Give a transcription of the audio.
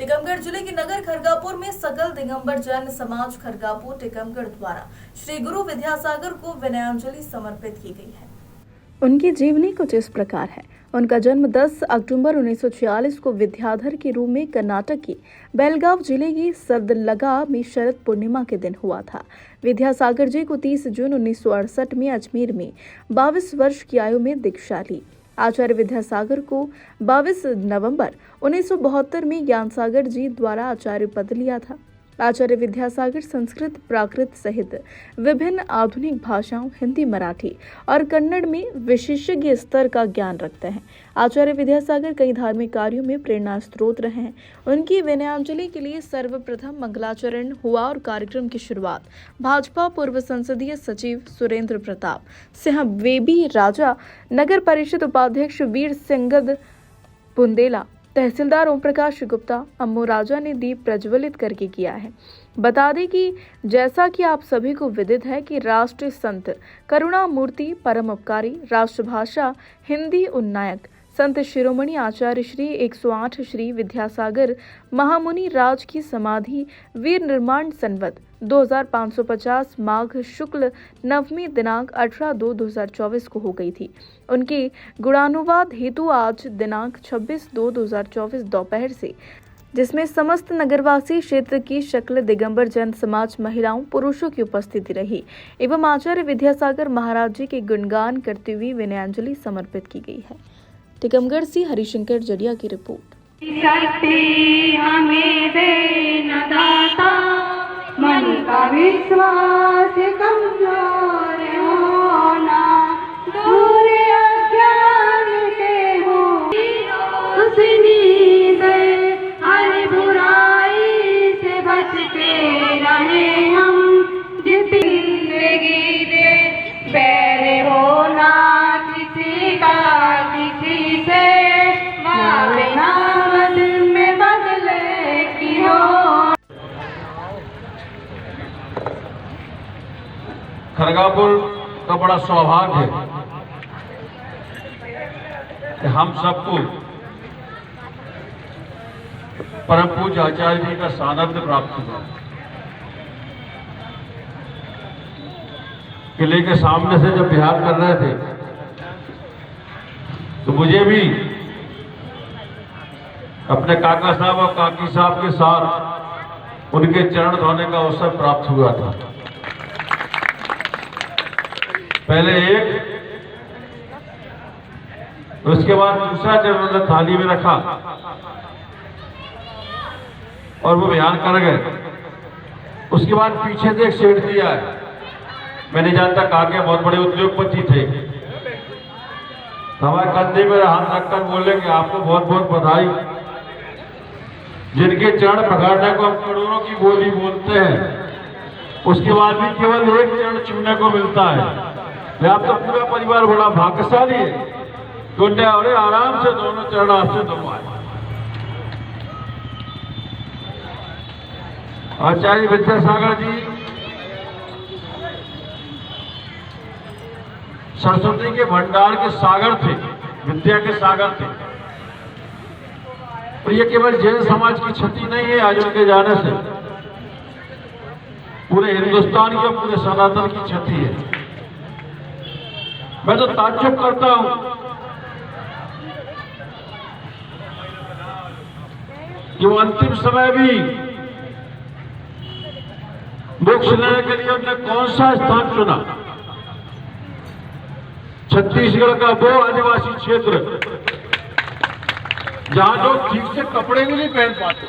टीकमगढ़ जिले के नगर खरगापुर में सकल दिगंबर जैन समाज खरगापुर टीकमगढ़ द्वारा श्री गुरु विद्यासागर को विनयांजलि समर्पित की गई है। उनकी जीवनी कुछ इस प्रकार है। उनका जन्म 10 अक्टूबर 1946 को विद्याधर के रूप में कर्नाटक की बेलगाव जिले की सरदलगा में शरद पूर्णिमा के दिन हुआ था। विद्यासागर जी को 30 जून 1968 में अजमेर में 22 वर्ष की आयु में दीक्षा ली। आचार्य विद्यासागर को 22 नवंबर 1972 में ज्ञानसागर जी द्वारा आचार्य पद लिया था। आचार्य विद्यासागर संस्कृत, प्राकृत सहित विभिन्न आधुनिक भाषाओं हिंदी, मराठी और कन्नड़ में विशेषज्ञ स्तर का ज्ञान रखते हैं। आचार्य विद्यासागर कई धार्मिक कार्यों में प्रेरणा स्रोत रहे हैं। उनकी विनयांजलि के लिए सर्वप्रथम मंगलाचरण हुआ और कार्यक्रम की शुरुआत भाजपा पूर्व संसदीय सचिव सुरेंद्र प्रताप सिंह बेबी राजा, नगर परिषद उपाध्यक्ष वीर सिंगद बुंदेला, तहसीलदार ओम प्रकाश गुप्ता, अम्मू राजा ने दीप प्रज्वलित करके किया है। बता दें कि जैसा कि आप सभी को विदित है कि राष्ट्रीय संत करुणामूर्ति, परम उपकारी, राष्ट्रभाषा हिंदी उन्नायक संत शिरोमणि आचार्य श्री 108 श्री विद्यासागर महामुनि राज की समाधि वीर निर्माण संवत 2550 माघ शुक्ल नवमी दिनांक 18/2/2024 को हो गई थी। उनके गुणानुवाद हेतु आज दिनांक 26/2/2024 दोपहर से, जिसमें समस्त नगरवासी क्षेत्र की शकल दिगंबर जैन समाज महिलाओं पुरुषों की उपस्थिति रही एवं आचार्य विद्यासागर महाराज जी के गुणगान करते हुए विनयांजलि समर्पित की गई है। टीकमगढ़ से हरिशंकर जड़िया की रिपोर्ट। शक्ति हमें दे न दाता, मन का विश्वास कमजोर होना, दूर अज्ञान के हो उस नींद हर बुराई से बच के रहे हम, जिंदगी दे बैर होना किसी का किसी से, नावद में बदले की हो। खरगापुर का बड़ा सौभाग्य है कि हम सबको परम पूज्य आचार्य जी का सानिध्य प्राप्त हुआ। किले के सामने से जब बिहार कर रहे थे तो मुझे भी अपने काका साहब और काकी साहब के साथ उनके चरण धोने का अवसर प्राप्त हुआ था। पहले एक, उसके बाद दूसरा जब उन्होंने थाली में रखा और वो बिहार कर गए, उसके बाद पीछे से एक सेठ दिया है। मैं नहीं जानता काके बहुत बड़े उद्योगपति थे। हमारे कंधे में हाथ रखकर बोलेंगे आपको बहुत बहुत बधाई, जिनके चरण पकड़ने को हम करोड़ों की बोली बोलते हैं, उसके बाद भी केवल एक चरण छूने को मिलता है। आप तो पूरा परिवार बड़ा भाग्यशाली है, तो आराम से दोनों चरण आपसे दबाए। आचार्य विद्यासागर जी सरस्वती के भंडार के सागर थे, विद्या के सागर थे। तो ये केवल जैन समाज की क्षति नहीं है, आज उनके जाने से पूरे हिंदुस्तान की और पूरे सनातन की क्षति है। मैं तो ताज्जुब करता हूं कि वो अंतिम समय भी मोक्ष लेने के लिए उन्होंने कौन सा स्थान चुना। छत्तीसगढ़ का वो आदिवासी क्षेत्र जहां लोग ठीक से कपड़े भी नहीं पहन पाते।